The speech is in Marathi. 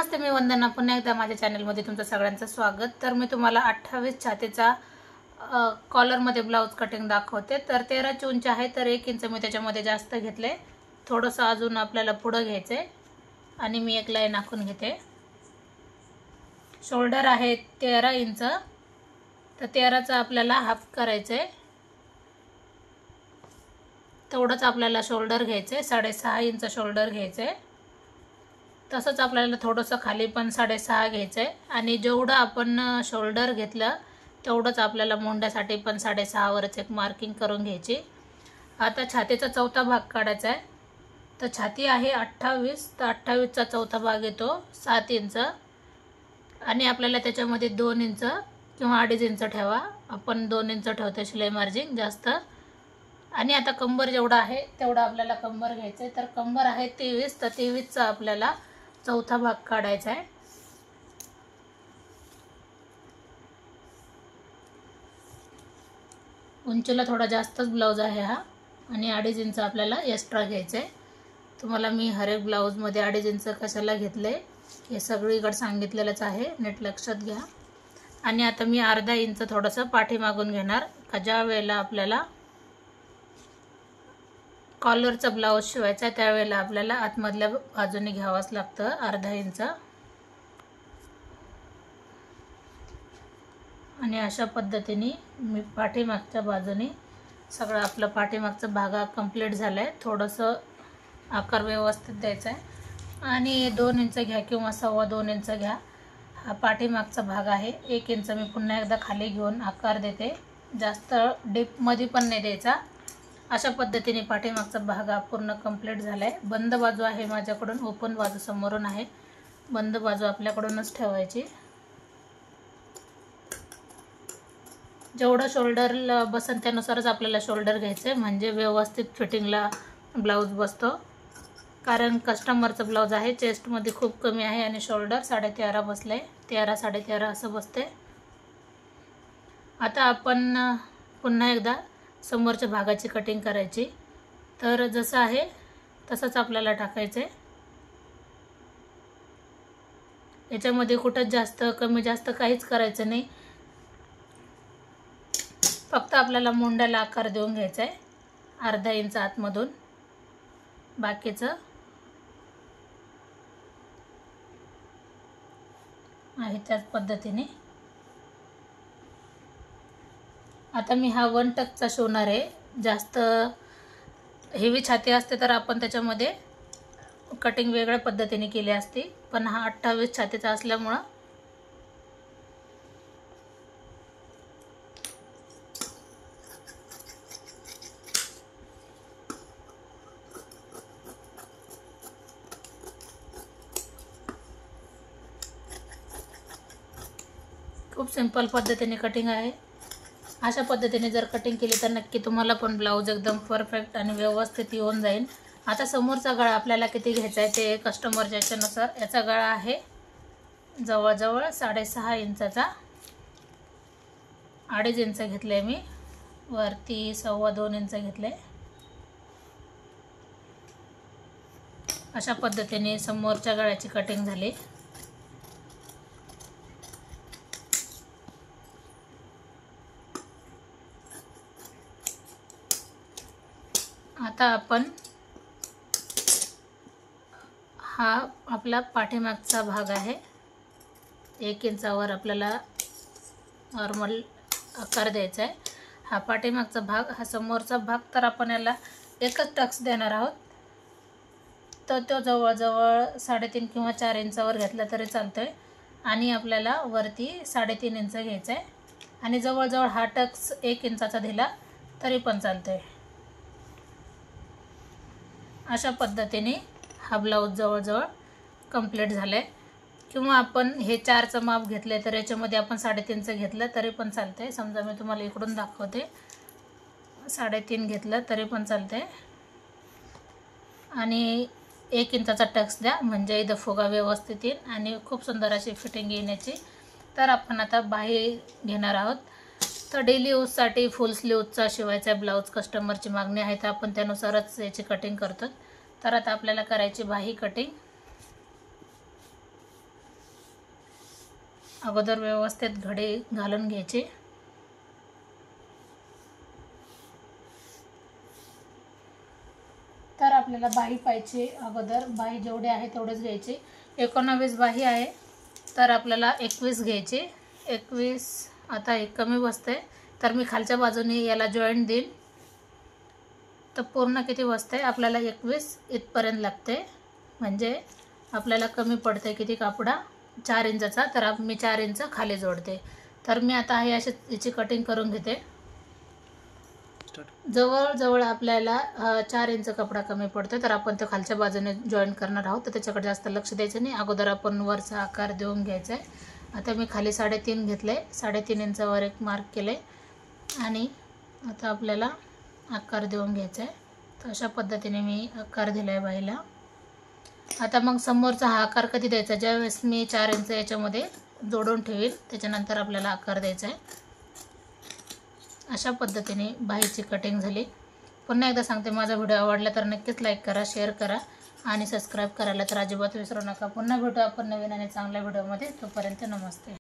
नमस्ते, मी वंदना. पुन्हा एकदा माझ्या चॅनलमध्ये तुमचं सगळ्यांचं स्वागत. तर मी तुम्हाला 28 छातीचा कॉलरमध्ये ब्लाऊज कटिंग दाखवते. तर 13 उंची आहे, तर 1 इंच मी त्याच्यामध्ये जास्त घेतले. थोडंसं अजून आपल्याला पुढं घ्यायचे आणि मी एक लाईन आखून घेते. शोल्डर आहे 13 इंच, तर 13चा आपल्याला हाफ करायचे. तेवढंच आपल्याला शोल्डर घ्यायचे. 6.5 इंच शोल्डर घ्यायचे. तसंच आपल्याला थोडंसं खाली पण 6.5 घ्यायचं आहे आणि जेवढं आपण शोल्डर घेतलं तेवढंच आपल्याला मोंड्यासाठी पण 6.5 वरच एक मार्किंग करून घ्यायची. आता छातीचा चौथा भाग काढायचा आहे. तर छाती आहे 28, तर 28चा चौथा भाग येतो 7 इंच आणि आपल्याला त्याच्यामध्ये 2 इंच किंवा 2.5 इंच ठेवा. आपण 2 इंच ठेवतो शिलाई मार्जिन जास्त. आणि आता कंबर जेवढा आहे तेवढा आपल्याला कंबर घ्यायचं आहे. तर कंबर आहे 23, तर 23चा आपल्याला चौथा भाग काढायचा आहे. उंचीला थोडा जास्तच ब्लाऊज आहे हा आणि 2.5 इंच आपल्याला एक्स्ट्रा घ्यायचं आहे. तुम्हाला मी हर एक ब्लाऊजमध्ये 2.5 इंच कशाला घेतले हे सगळीकडे सांगितलेलंच आहे, नीट लक्षात घ्या. आणि आता मी अर्धा इंच थोडंसं पाठीमागून घेणार, का ज्या वेळेला आपल्याला कॉलरचा ब्लाऊज शिवायचा त्यावेळेला आपल्याला आतमधल्या बाजूने घ्यावंच लागतं अर्धा इंच. आणि अशा पद्धतीने मी पाठीमागच्या बाजूने सगळं आपलं पाठीमागचा भाग कंप्लीट झाला आहे. थोडंसं आकार व्यवस्थित द्यायचा आहे आणि 2 इंच घ्या किंवा 2.25 इंच घ्या. हा पाठीमागचा भाग आहे. 1 इंच मी पुन्हा एकदा खाली घेऊन आकार देते, जास्त डीपमध्ये पण नाही द्यायचा. अशा पद्धतीने पाठीमागचा भाग पूर्ण कंप्लीट झाला आहे. बंद बाजू आहे माझ्याकडून, ओपन बाजू समोरून आहे. बंद बाजू आपल्याकडूनच ठेवायची. जेवढं शोल्डर बसन त्यानुसारच आपल्याला शोल्डर घ्यायचं आहे, म्हणजे व्यवस्थित फिटिंगला ब्लाऊज बसतो. कारण कस्टमरचं ब्लाऊज आहे, चेस्टमध्ये खूप कमी आहे आणि शोल्डर 13.5 बसलं आहे. 13, 13.5 असं बसते. आता आपण पुन्हा एकदा समोरच्या भागाची कटिंग करायची. तर जसं आहे तसंच आपल्याला टाकायचं आहे. याच्यामध्ये कुठंच जास्त कमी जास्त काहीच करायचं नाही. फक्त आपल्याला मोंड्याला आकार देऊन घ्यायचा आहे अर्धा इंच आतमधून. बाकीचं आहे त्याच पद्धतीने. आता मी हा 1 टक्सचा शिवणार आहे. जास्त हेवी छाती असते तर आपण त्याच्यामध्ये कटिंग वेगळ्या पद्धतीने केली असती, पण हा 28 छातीचा असल्यामुळं खूप सिंपल पद्धतीने कटिंग आहे. अशा पद्धतीने जर कटिंग केली तर नक्की तुम्हाला पण ब्लाऊज एकदम परफेक्ट आणि व्यवस्थित येऊन जाईल. आता समोरचा गळा आपल्याला किती घ्यायचा आहे ते कस्टमरच्या याच्यानुसार. याचा गळा आहे जवळजवळ 6.5 इंचाचा. 2.5 इंच घेतले मी, वरती 2.25 इंच घेतले. अशा पद्धतीने समोरच्या गळ्याची कटिंग झाली. आता आपण हा आपला पाठीमागचा भाग आहे, 1 इंचावर आपल्याला नॉर्मल आकार द्यायचा आहे. हा पाठीमागचा भाग, हा समोरचा भाग, तर आपण याला एकच टक्स देणार आहोत. तर तो जवळजवळ 3.5 किंवा 4 इंचावर घेतला तरी चालतो आहे. आणि आपल्याला वरती 3.5 इंच घ्यायचं आहे आणि जवळजवळ हा टक्स 1 इंचाचा दिला तरी पण चालतो आहे. अशा पद्धतीने हा ब्लाऊज जवळजवळ कंप्लीट झाला आहे. किंवा आपण हे 4चं माप घेतले तर याच्यामध्ये आपण 3.5 घेतलं तरी पण चालतं आहे. समजा मी तुम्हाला इकडून दाखवते, 3.5 घेतलं तरी पण चालतं आहे. आणि 1 इंचाचा टक्स द्या, म्हणजे इथं फुगा व्यवस्थित येईल आणि खूप सुंदर अशी फिटिंग येण्याची. तर आपण आता बाही घेणार आहोत. तर डेली यूजसाठी फुल स्लीवचा शिवायचा ब्लाऊज कस्टमरची मागणी आहे, तर आपण त्यानुसारच याची कटिंग करतो. तर आता आपल्याला करायची बाही कटिंग. अगोदर व्यवस्थित घडी घालून घ्यायची. तर आपल्याला बाही पाहिजे. अगोदर बाही जेवढे आहे तेवढेच घ्यायची. 19 बाही आहे तर आपल्याला 21 घ्यायची. 21 आता एक कमी बसते तर मी खालच्या बाजूने याला जॉईंट देईन. तर पूर्ण किती बसते आपल्याला 21 इथपर्यंत लागते. म्हणजे आपल्याला कमी पडते किती कापडा 4 इंचाचा. तर मी 4 इंच खाली जोडते. तर मी आता हे अशी याची कटिंग करून घेते. जवळजवळ आपल्याला 4 इंच कपडा कमी पडतो तर आपण तो खालच्या बाजूने जॉईन करणार आहोत. तर त्याच्याकडे जास्त लक्ष द्यायचं नाही. अगोदर आपण वरचा आकार देऊन घ्यायचा आहे. आता मी खाली 3.5 घेतले. 3.5 इंचावर एक मार्क केले आणि आता आपल्याला आकार देऊन घ्यायचा आहे. तर अशा पद्धतीने मी आकार दिला आहे बाईला. आता मग समोरचा हा आकार कधी द्यायचा, ज्यावेळेस मी 4 इंच याच्यामध्ये जोडून ठेवीन त्याच्यानंतर आपल्याला आकार द्यायचा आहे. अशा पद्धतीने बाहीची कटिंग झाली. पुन्हा एकदा सांगते, माझा व्हिडिओ आवडला तर नक्कीच लाईक करा, शेअर करा आणि सबस्क्राईब करायला तर अजिबात विसरू नका. पुन्हा भेटू आपण नवीन आणि चांगल्या व्हिडिओमध्ये. तोपर्यंत नमस्ते.